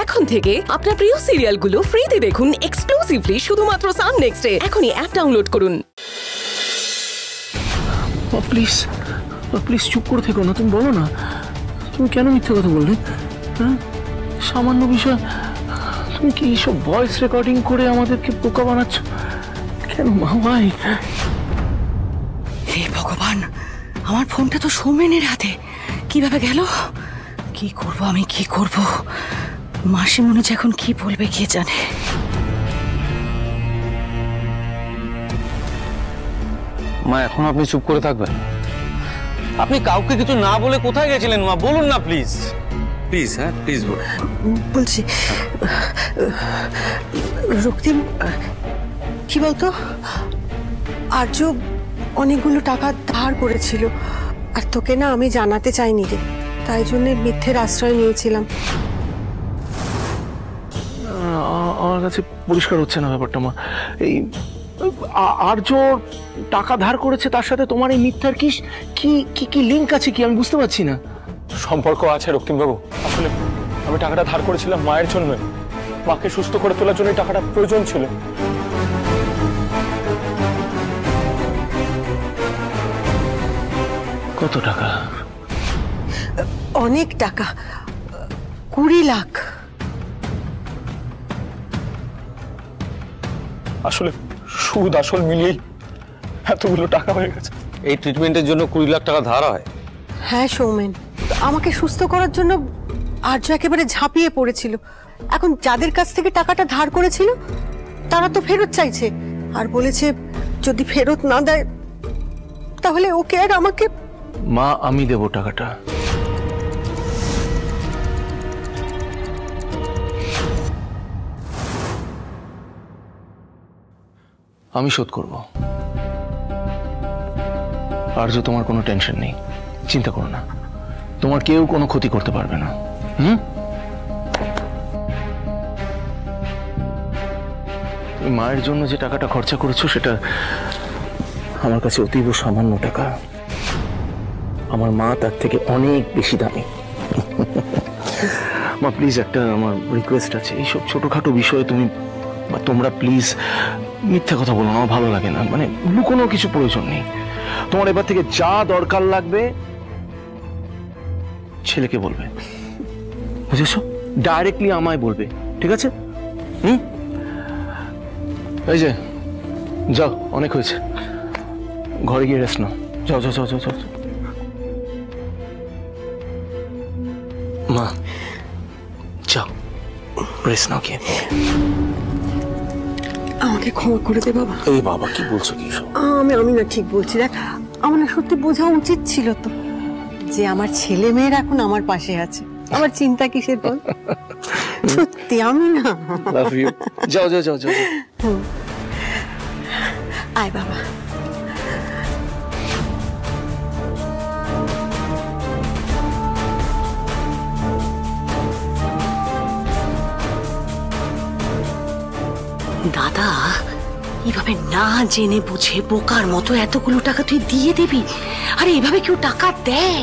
এখন থেকে আপনার প্রিয় সিরিয়ালগুলো ফ্রিতে দেখুন এক্সক্লুসিভলি শুধুমাত্র সান নেক্সটে। এখনই অ্যাপ ডাউনলোড করুন। প্লিজ প্লিজ চুপ করে থেকো না, তুমি বলো না তুমি কেন মিথ্যে কথা বললে? হ্যাঁ, সামান্য বিষয় তুমি কি এইসব ভয়েস রেকর্ডিং করে আমাদেরকে বোকা বানাচ্ছ কেন মা? ভাই হে ভগবান, আমার ফোনটা তো সৌমেনের হাতে, কিভাবে গেল? কি করব আমি, কি করব? মাসিমণি যে এখন কি বলবে কে জানে। মা এখন আপনি চুপ করে থাকবেন? আপনি কাউকে কিছু না বলে কোথায় গেছিলেন মা? বলুন না প্লিজ প্লিজ। হ্যাঁ প্লিজ বলছি রক্তিম, কি বলতো, আর্য অনেকগুলো টাকা ধার করেছিল, আর তোকে না আমি জানাতে চাইনি রে, তাই জন্য মিথ্যের আশ্রয় নিয়েছিলাম। আমার কাছে পরিষ্কার হচ্ছে না ব্যাপারটা মা। এই আর্য টাকা ধার করেছে, তার সাথে তোমার এই মিথ্যার কি কি কি লিঙ্ক আছে কি আমি বুঝতে পারছি না। সম্পর্ক আছে রক্তিমবাবু। আসলে আমি টাকাটা ধার করেছিলাম মায়ের জন্য, মাকে সুস্থ করে তোলার জন্য টাকাটা প্রয়োজন ছিল। কত টাকা? অনেক টাকা, 20 লাখ। আসলে সুদ আসল মিলিয়েই এতগুলো টাকা হয়ে গেছে। এই ট্রিটমেন্টের জন্য 20 লাখ টাকা ধার হয়? হ্যাঁ সৌমেন, আমাকে সুস্থ করার জন্য আর্য একেবারে ঝাঁপিয়ে পড়েছিল। এখন যাদের কাছ থেকে টাকাটা ধার করেছিল তারা তো ফেরত চাইছে, আর বলেছে যদি ফেরত না দেয় তাহলে ওকে আর আমাকে। মা আমি দেব টাকাটা। আমি শোধ করব। আর্য তোমার কোনো টেনশন নেই, চিন্তা করো না, তোমার কেউ কোনো ক্ষতি করতে পারবে না। তুমি মায়ের জন্য যে টাকাটা খরচা করেছো সেটা আমার কাছে অতীব সামান্য টাকা, আমার মা তার থেকে অনেক বেশি দামি। মা প্লিজ একটা আমার রিকোয়েস্ট আছে, এইসব ছোটখাটো বিষয়ে তুমি বা তোমরা প্লিজ মিথ্যা কথা বলো না, আমার ভালো লাগে না। মানে লুকোনোর কিছু প্রয়োজন নেই। তোমার এবার থেকে যা দরকার লাগবে ছেলেকে বলবে, বুঝেছো? ডাইরেক্টলি আমায় বলবে, ঠিক আছে? এই যে যাও, অনেক হয়েছে, ঘরে গিয়ে রেস্ট নাও। যাও যাও যাও যাও যাও। মা যাও, রেস্ট নাও। কি আমাকে ক্ষমা করে দে বাবা। এই বাবা কি বলছো? কি আমি না ঠিক বলছি, দেখ আমার না সত্যি বোঝা উচিত ছিল তো যে আমার ছেলে মেয়ের এখন আমার পাশে আছে, আমার চিন্তা কিসের বল? সত্যি আমি না। Love you. যাও যাও যাও যাও। আয় বাবা। দাদা, এইভাবে না জেনে বুঝে বোকার মতো এতগুলো টাকা তুই দিয়ে দিবি? আরে এইভাবে কেউ টাকা দেয়?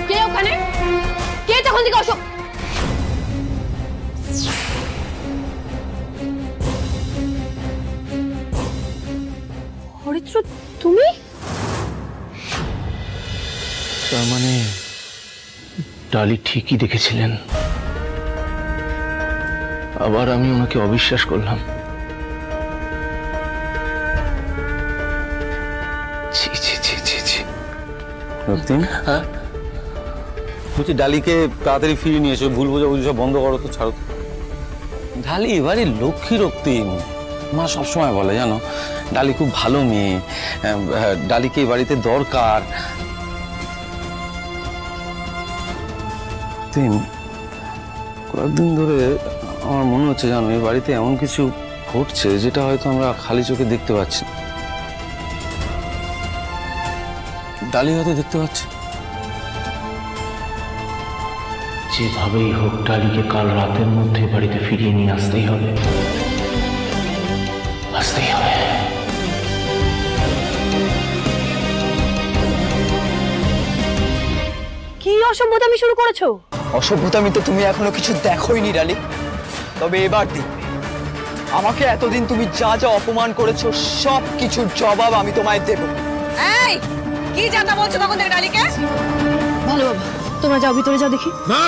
কে ওখানে? কে তখন থেকে অশোক? হরিত্র তুমি? তার মানে ডালি ঠিকই দেখেছিলেন, আবার আমি ওনাকে অবিশ্বাস করলাম। ছি ছি ছি ছি ছি। রক্তিম, হ্যাঁ বলছি ডালিকে তাড়াতাড়ি ফিরিয়ে নিয়ে এসো, ভুল বোঝাবুঝি সব বন্ধ করো তো, ছাড়ো তো। ডালি এবারে লক্ষ্মী রক্তিম, মা সবসময় বলে জানো ডালি খুব ভালো মেয়ে, ডালিকে এই বাড়িতে দরকার। কয়েকদিন ধরে আমার মনে হচ্ছে জানো এই বাড়িতে এমন কিছু ঘটছে যেটা হয়তো আমরা খালি চোখে দেখতে পাচ্ছি। ডালি হয়তো দেখতে পাচ্ছি। যেভাবেই হোক ডালিকে কাল রাতের মধ্যে বাড়িতে ফিরিয়ে নিয়ে আসতেই হবে, আসতেই হবে। কি অসভ্যতামি শুরু করেছো? অসভ্যতামি তো তুমি এখনো কিছু দেখোইনি ডালি, তবে এবার দেখবে। আমাকে এতদিন তুমি যা যা অপমান করেছো সব কিছুর জবাব আমি তোমায় দেব। এই কি জানতা বলছো তখন থেকে ডালিকে? ভালো বাবা, তোমরা যাও, ভিতরে যাও দেখি। না,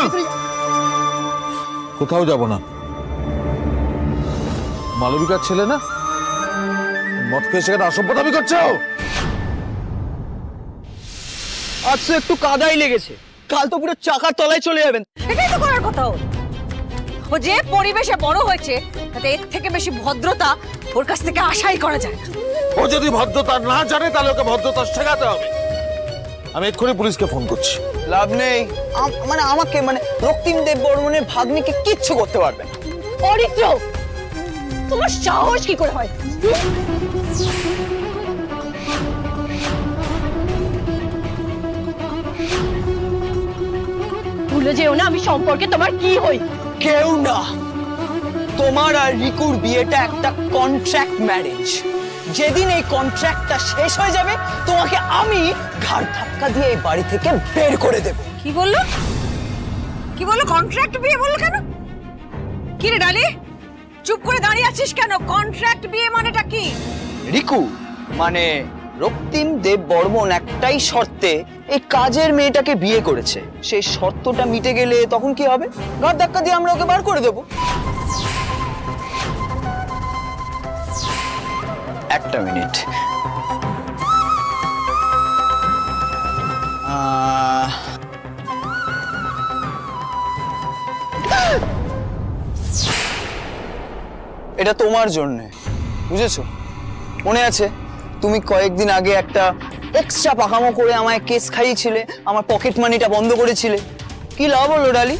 কোথাও যাব না। মালবিকার ছেলে না, মদ খেয়ে সেখানে অসভ্যতামি করছো। আজ তো একটু কাদাই লেগেছে, কাল তো পুরো চাকার তলায় চলে যাবেন। এটাই তো করার কথা। ও যে পরিবেশে বড় হয়েছে তাতে এর থেকে বেশি ভদ্রতা ওর কাছ থেকে আশাই করা যায় না। ও যদি ভদ্রতা না জানে তাহলে ওকে ভদ্রতা শেখাতে হবে। আমি এক্ষুনি পুলিশকে ফোন করছি। লাভ নেই, আমাকে রক্তিম দেব বর্মনের ভাগ্নিকে কিচ্ছু করতে পারবে না। অরিত্র, তোমার সাহস কি করে হয়? ভুলে যেও না আমি সম্পর্কে তোমার কি হই। কেউ না, তোমার আর রিকুর বিয়েটা একটা কন্ট্রাক্ট ম্যারেজ। যেদিন এই কন্ট্রাক্টটা শেষ হয়ে যাবে তোমাকে আমি ঘাড় ধাক্কা দিয়ে এই বাড়ি থেকে বের করে দেব। কি বললো? কি বললো? কন্ট্রাক্ট বিয়ে বললো কেন? কি রে ডালি, চুপ করে দাঁড়িয়ে আছিস কেন? কন্ট্রাক্ট বিয়ে মানেটা কি? রিকু মানে রক্তিম দেব বর্মন একটাই শর্তে এই কাজের মেয়েটাকে বিয়ে করেছে। সেই শর্তটা মিটে গেলে তখন কি হবে? ঘাড় ধাক্কা দিয়ে আমরা ওকে বার করে দেব। একটা মিনিট, এটা তোমার জন্য, বুঝেছো? মনে আছে তুমি কয়েকদিন আগে একটা এক্সট্রা পাকামো করে আমায় কেস খাইয়েছিলে, আমার পকেট মানিটা বন্ধ করেছিলে। কি লাভ হলো ডালি?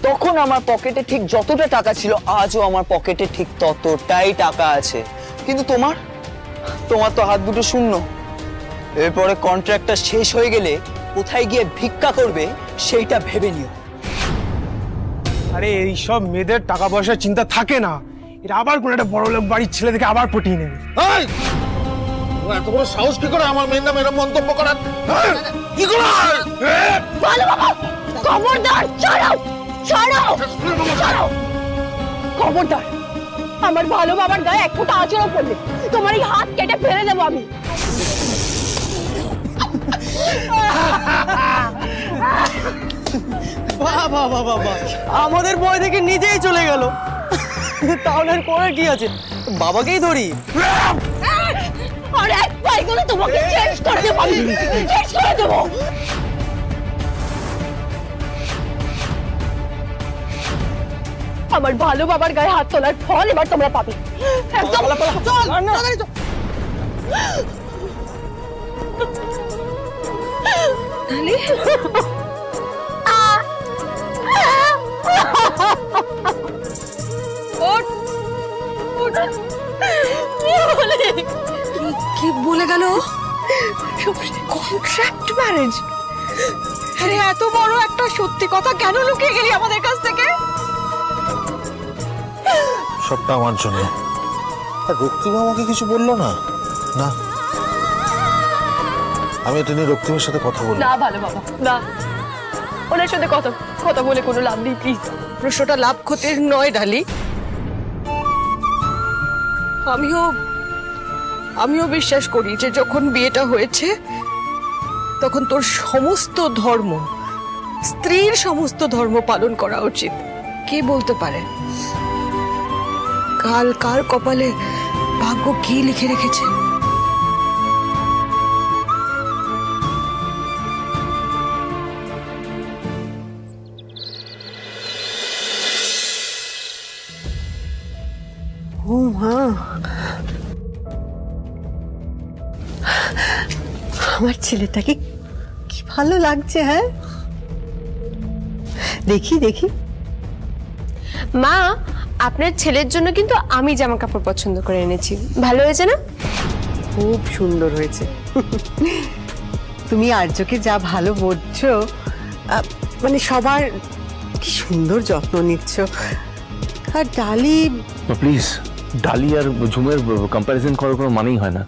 তখন আমার পকেটে ঠিক যতটা টাকা ছিল আজও আমার পকেটে ঠিক ততটাই টাকা আছে, কিন্তু তোমার তো হাত দুটো শূন্য। এরপরে কন্ট্রাক্টটা শেষ হয়ে গেলে কোথায় গিয়ে ভিক্ষা করবে সেইটা ভেবে নিও। আরে এইসব মেয়েদের টাকা পয়সার চিন্তা থাকে না, এটা আবার কোন একটা বড় লোক বাড়ির ছেলে থেকে আবার পটিয়ে নেবে। এত বড় সাহস কি করে আমার মেয়ের নামে এরকম মন্তব্য করার? কি করে? ভালো বাবা, খবরদার, ছাড়াও ছাড়াও ছাড়াও, খবরদার। আমার ভালো বাবার গায়ে এক ফোঁটা আঁচড়ও পড়লে তোমার এই হাত কেটে ফেলে দেবো আমি। আমাদের বয় থেকে নিজেই চলে গেল, তাহলে আর করার কি আছে? বাবাকেই ধরি। আর এক পাই করে তোমাকে চেঞ্জ করে দেবো আমি, চেঞ্জ করে দেবো। আমার ভালো বাবার গায়ে হাত তোলার ফল এবার তোমরা পাবে। একদম চল। কি বলে গেল? Contract marriage? আরে এত বড় একটা সত্যি কথা কেন লুকিয়ে গেলি আমাদের কাছ থেকে? সবটা আমার জন্য। আর রক্তিম আমাকে কিছু বললো না। না, আমি এটা নিয়ে রক্তিমের সাথে কথা বলবো না। ভালো বাবা, না, ওনার সাথে কথা বলে কোনো লাভ নেই, প্লিজ। প্রশ্নটা লাভ ক্ষতির নয় ডালি। আমিও বিশ্বাস করি যে যখন বিয়েটা হয়েছে তখন তোর সমস্ত ধর্ম, স্ত্রীর সমস্ত ধর্ম পালন করা উচিত। কে বলতে পারে কাল কার কপালে ভাগ্য কি লিখে রেখেছে? ও মা, আমার ছেলেটাকে কি ভালো লাগছে। হ্যাঁ, দেখি দেখি। মা, আপনার ছেলের জন্য কিন্তু আমি জামা কাপড় পছন্দ করে এনেছি, ভালো হয়েছে না? খুব সুন্দর হয়েছে। তুমি আর্যকে যা ভালো বলছো, মানে সবার কি সুন্দর যত্ন নিচ্ছ। আর ডালি, প্লিজ, ডালি আর ঝুমের কম্প্যারিজন করার কোনো মানেই হয় না।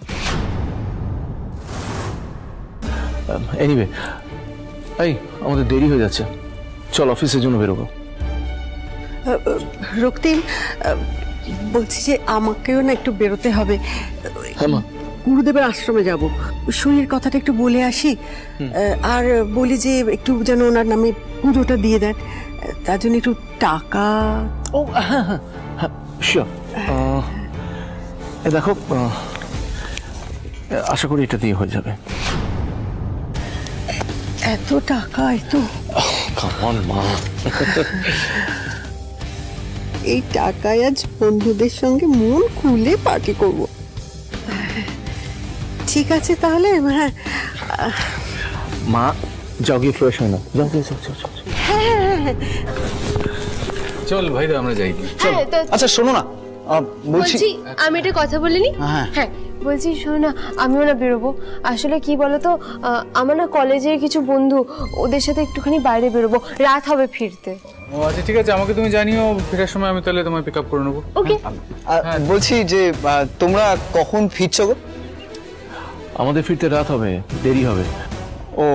এনিওয়ে, এই আমাদের দেরি হয়ে যাচ্ছে, চল অফিসের জন্য বেরোবো। রক্তিম, বলছি যে আমাকেও না একটু বেরোতে হবে। হ্যাঁ মা, গুরুদেবের আশ্রমে যাব, শরীরের কথাটা একটু বলে আসি। আর বলি যে একটু যেন ওনার নামে পুজোটা দিয়ে দেন, তার জন্য একটু টাকা। ও হ্যাঁ হ্যাঁ হ্যাঁ, শিওর। দেখো, আশা করি এটা দিয়ে হয়ে যাবে। এত টাকা? এত কামন মা, এই টাকায় আজ বন্ধুদের সঙ্গে মন খুলে পার্টি করব। ঠিক আছে তাহলে। হ্যাঁ মা, যাও গিয়ে ফ্রেশ হয়ে নাও। যাও যাও যাও যাও। চল ভাইরা আমরা যাই। আচ্ছা শোনো না, বলছি আমি একটা কথা বলিনি। হ্যাঁ বলছি, শোনো না, আমিও না বেরোবো। আসলে কি বলতো, আমার না কলেজের কিছু বন্ধু, ওদের সাথে একটুখানি বাইরে বেরোবো, রাত হবে ফিরতে। ও আচ্ছা ঠিক আছে, আমাকে তুমি জানিও ফেরার সময়, আমি তাহলে তোমায় পিক আপ করে নেবো। ওকে। বলছি যে তোমরা কখন ফিরছো গো? আমাদের ফিরতে রাত হবে, দেরি হবে। ও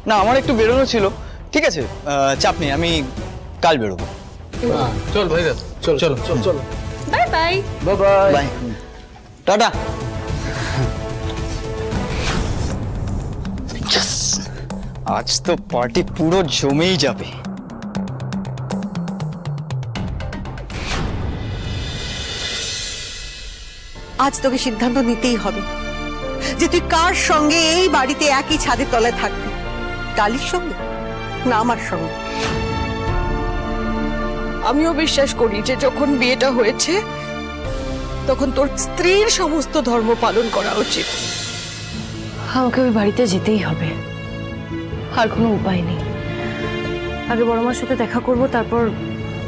না, আমার একটু বেরোনো ছিল। ঠিক আছে, চাপ নেই, আমি কাল বেরোবো। চল ভাইরা, চলো চলো চলো চলো। Bye bye. Bye bye bye, tata. আজ তো পার্টি পুরো জমেই যাবে। আজ তোকে সিদ্ধান্ত নিতেই হবে যে তুই কার সঙ্গে এই বাড়িতে একই ছাদের তলায় থাকবি, ডালির সঙ্গে না আমার সঙ্গে। আমিও বিশ্বাস করি যে যখন বিয়েটা হয়েছে তখন তোর স্ত্রীর সমস্ত ধর্ম পালন করা উচিত। আমাকে ওই বাড়িতে যেতেই হবে, আর কোনো উপায় নেই। আগে বড় মার সাথে দেখা করব, তারপর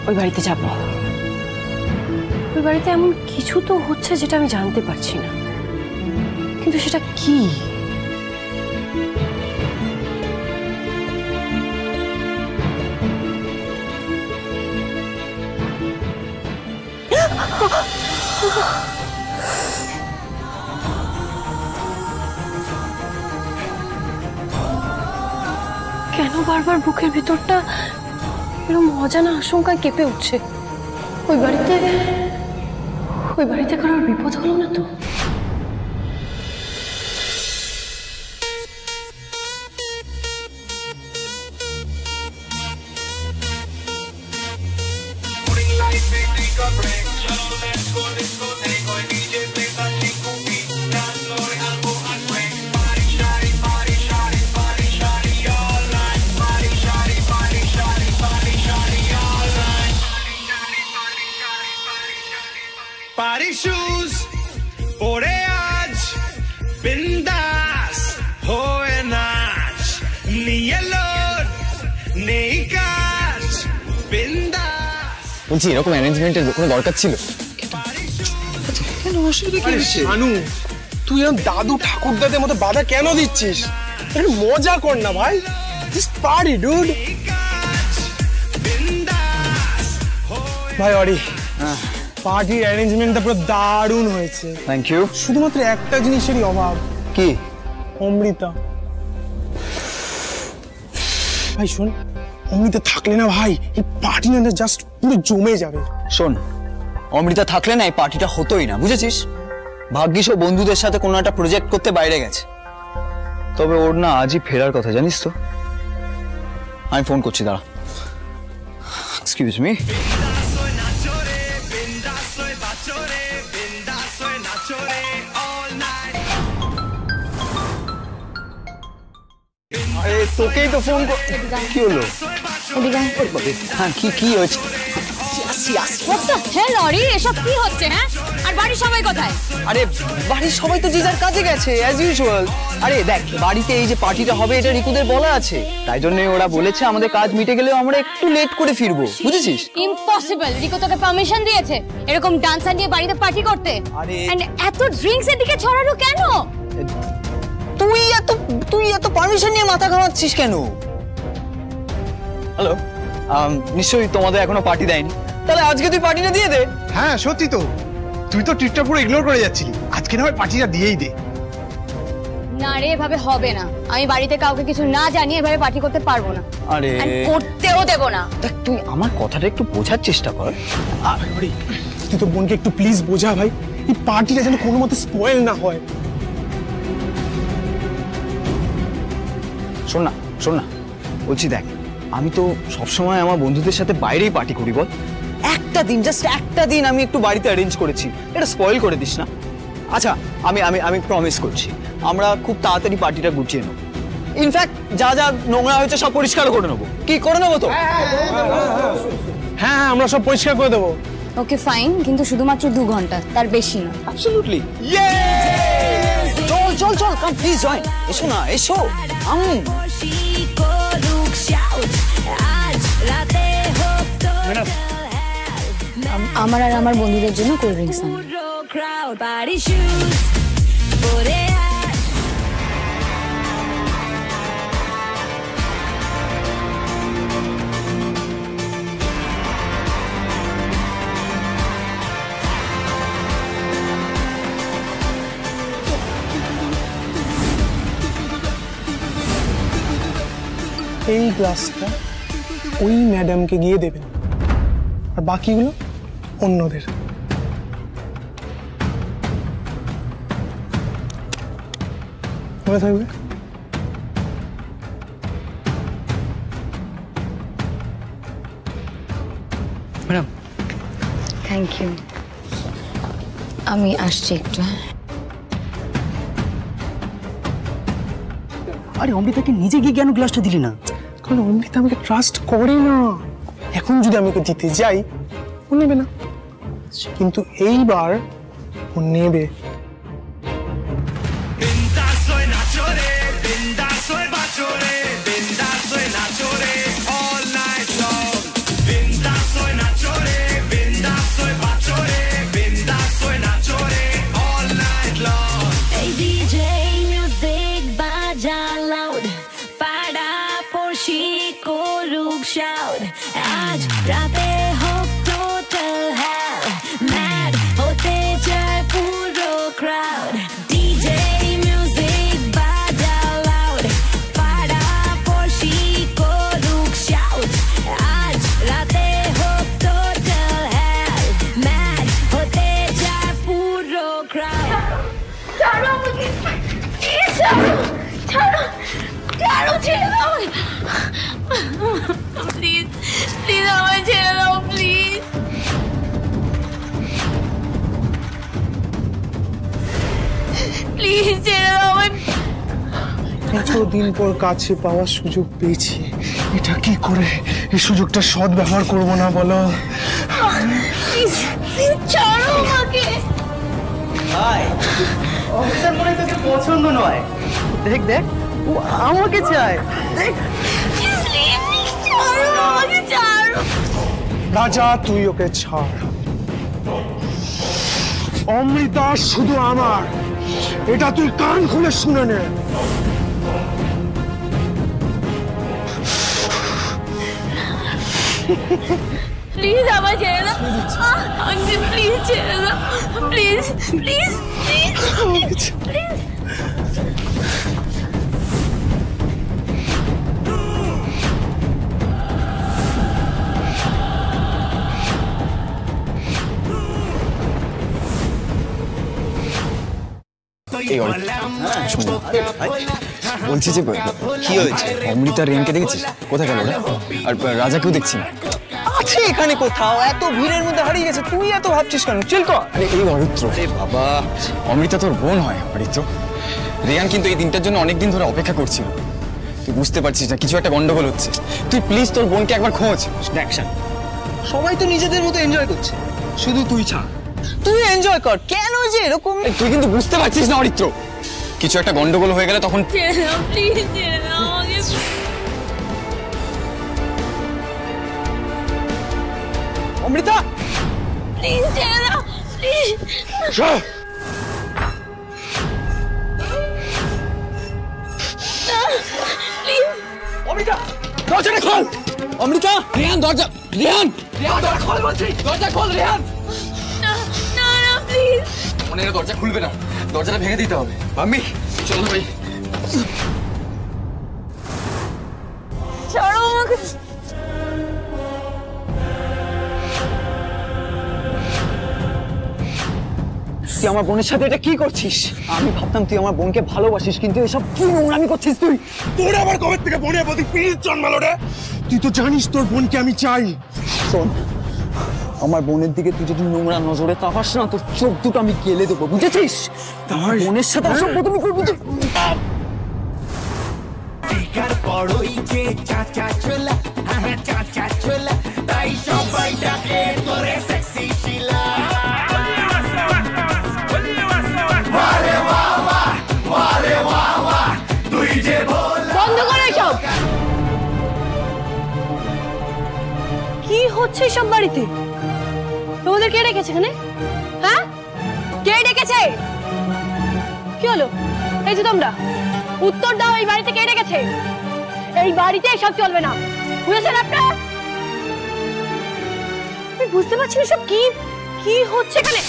ওই বাড়িতে যাব। ওই বাড়িতে এমন কিছু তো হচ্ছে যেটা আমি জানতে পারছি না, কিন্তু সেটা কি? কেন বারবার বুকের ভিতরটা এরকম অজানা আশঙ্কায় কেঁপে উঠছে? ওই বাড়িতে কারোর বিপদ হলো না তো? Party shoes, pore aaj, bindas, hoye naach, niye load, nei kaach, bindas. বলছি এরকম অ্যারেঞ্জমেন্টের কোনো দরকার ছিল? কেন অসুবিধা কি হচ্ছে? মানু, তুই এরকম দাদু ঠাকুরদাদের মতো বাধা কেন দিচ্ছিস? একটু মজা কর না ভাই, জাস্ট পার্টি ডুড। ভাই অরি, পার্টির অ্যারেঞ্জমেন্টটা পুরো দারুণ হয়েছে। Thank you. শুধুমাত্র একটা জিনিসেরই অভাব। কি? অমৃতা। ভাই শোন, অমৃতা থাকলে না ভাই এই পার্টি না জাস্ট পুরো জমে যাবে। শোন, অমৃতা থাকলে না এই পার্টিটা হতোই না, বুঝেছিস? ভাগ্যিস ও বন্ধুদের সাথে কোনো একটা প্রজেক্ট করতে বাইরে গেছে। তবে ওর না আজই ফেরার কথা, জানিস তো? আমি ফোন করছি, দাঁড়া। Excuse me. আরে তোকেই তো ফোন কর। কি হলো? হ্যাঁ কি হয়েছে? এসব কি হচ্ছে? হ্যাঁ, আর বাড়ির সবাই কোথায়? আরে বাড়ির সবাই তো যে যার কাজে গেছে অ্যাজ ইউজুয়াল। আরে দেখ, বাড়িতে এই যে পার্টিটা হবে এটা রিকুদের বলা আছে, তাই জন্যই ওরা বলেছে আমাদের কাজ মিটে গেলেও আমরা একটু লেট করে ফিরবো, বুঝেছিস? ইম্পসিবল। রিকু তোকে পারমিশন দিয়েছে এরকম ডান্সার নিয়ে বাড়িতে পার্টি করতে? এন্ড এত ড্রিঙ্কস এর দিকে ছড়ানো কেন? তুই এত পারমিশন নিয়ে মাথা ঘামাচ্ছিস কেন? হ্যালো, নিশ্চয়ই তোমাদের এখনো পার্টি দেয়নি, তাহলে আজকে তুই পার্টিটা দিয়ে দে। হ্যাঁ সত্যি তো, তুই তো ট্রিটটা পুরো ইগনোর করে যাচ্ছিলি, আজকে না হয় পার্টিটা দিয়েই দে। না রে, এভাবে হবে না। আমি বাড়িতে কাউকে কিছু না জানিয়ে এভাবে পার্টি করতে পারবো না। আরে করতেও দেবো না। দেখ, তুই আমার কথাটা একটু বোঝার চেষ্টা কর। আরে তুই তো বোনকে একটু প্লিজ বোঝা ভাই, এই পার্টিটা যেন কোনো মতে স্পয়েল না হয়। শোন না বলছি, দেখ আমি তো সবসময় আমার বন্ধুদের সাথে বাইরেই পার্টি করি, বল একটা দিন, জাস্ট একটা দিন আমি একটু বাড়িতে অ্যারেঞ্জ করেছি, এটা স্পয়েল করে দিস না। আচ্ছা, আমি আমি আমি প্রমিস করছি আমরা খুব তাড়াতাড়ি পার্টিটা গুছিয়ে নেবো। ইনফ্যাক্ট যা যা নোংরা হয়েছে সব পরিষ্কার করে নেবো। কি করে নেবো তো? হ্যাঁ আমরা সব পরিষ্কার করে দেবো। ওকে ফাইন, কিন্তু শুধুমাত্র 2 ঘন্টা, তার বেশি না। অ্যাবসলিউটলি। চল চল, কাম প্লিজ জয়েন। এসো না, এসো। আমার আর আমার বন্ধুদের জন্য কোল্ড ড্রিঙ্কস আনো। এই গ্লাসটা ওই ম্যাডামকে গিয়ে দেবেন, আর বাকিগুলো অন্যদের। মনে থাকবে। Madam thank you. আমি আসছি একটু। আরে অমৃতাকে নিজে গিয়ে কেন গ্লাসটা দিলি না? কারণ অমৃতা আমাকে ট্রাস্ট করে না। এখন যদি আমি ওকে দিতে যাই ও নেবে না, কিন্তু এইবার ও নেবে। आज राते हो total hell, mad होते जाए पूरो crowd, DJ music बजाओ loud, पाड़ा पोशी को रुक shout, आज राते हो total hell, mad होते जाए पूरो crowd। छोड़ो मुझे, छोड़ो प्लीज प्लीज हमें ছেড়ে দাও প্লিজ। প্লিজ ছেড়ে দাও। এতদিন পর কাছে পাওয়ার সুযোগ পেয়েছি, এটা কি করে এই সুযোগটা সৎ ব্যবহার করবো না বলো? প্লিজ ছাড়ো আমাকে। ভাই, অফিসার মনে তোকে পছন্দ নয়। দেখ দেখ, ও আমাকে চায়। দেখ রাজা, তুই ওকে ছাড়। অমৃতা শুধু আমার, এটা তুই কান খুলে শুনে নে। প্লিজ আমার ছেড়ে দাও, প্লিজ ছেড়ে দাও, প্লিজ প্লিজ প্লিজ প্লিজ। বলছি যে কি হয়েছে? অমৃতা রিয়ানকে দেখেছিস? কোথায় গেল? আর রাজাকেও দেখছি না। আছে এখানে কোথাও, এত ভিড়ের মধ্যে হারিয়ে গেছে। তুই এত ভাবছিস কেন? চিল কর। আরে এই অরিত্র, আরে বাবা, অমৃতা তোর বোন হয় অরিত্র। রিয়ান কিন্তু এই দিনটার জন্য অনেকদিন ধরে অপেক্ষা করছিল। তুই বুঝতে পারছিস না কিছু একটা গন্ডগোল হচ্ছে। তুই প্লিজ তোর বোনকে একবার খোঁজ। অ্যাকশন। সবাই তো নিজেদের মতো এনজয় করছে, শুধু তুই ছাড়। তুই এনজয় কর। কেন যে এরকম? তুই কিন্তু বুঝতে পারছিস না অরিত্র, কিছু একটা গন্ডগোল হয়ে গেলে তখন। ছেড়ে দাও প্লিজ, ছেড়ে দাও আমাকে। অমৃতা প্লিজ ছেড়ে দাও প্লিজ। অমৃতা দরজাটা খোল। অমৃতা, রেহান দরজা, রেহান রেহান দরজা খোল বলছি, দরজা খোল রেহান। না না না প্লিজ। মনে হয় দরজা খুলবে না, দরজাটা ভেঙে দিতে হবে। মাম্মি চলো ভাই। ছাড়ো আমাকে। তুই আমার বোনের সাথে এটা কি করছিস? আমি ভাবতাম তুই আমার বোনকে ভালোবাসিস, কিন্তু এসব কি নোংরামি করছিস তুই? তোর আবার কবে থেকে বোনের প্রতি পিরিত জন্মালো রে? তুই তো জানিস তোর বোনকে আমি চাই। শোন, আমার বোনের দিকে তুই যদি নোংরা নজরে তাকাস না, তোর চোখ দুটো আমি গেলে দেবো, বুঝেছিস? আমার বোনের সাথে অসভ্য তুমি করবি। বড়ই যে চাচা ছোলা, হ্যাঁ চাচা ছোলা, তাই সবাই ডাকে তোরে সেক্সি শিলা। বন্ধ করো এসব। কি হচ্ছে সব বাড়িতে? তোমাদের কে ডেকেছে এখানে? হ্যাঁ, কে ডেকেছে? কি হলো? এই যে তোমরা উত্তর দাও, এই বাড়িতে কে ডেকেছে? এই বাড়িতে এসব চলবে না, বুঝেছেন আপনারা? আমি বুঝতে পারছি না সব কি কি হচ্ছে এখানে।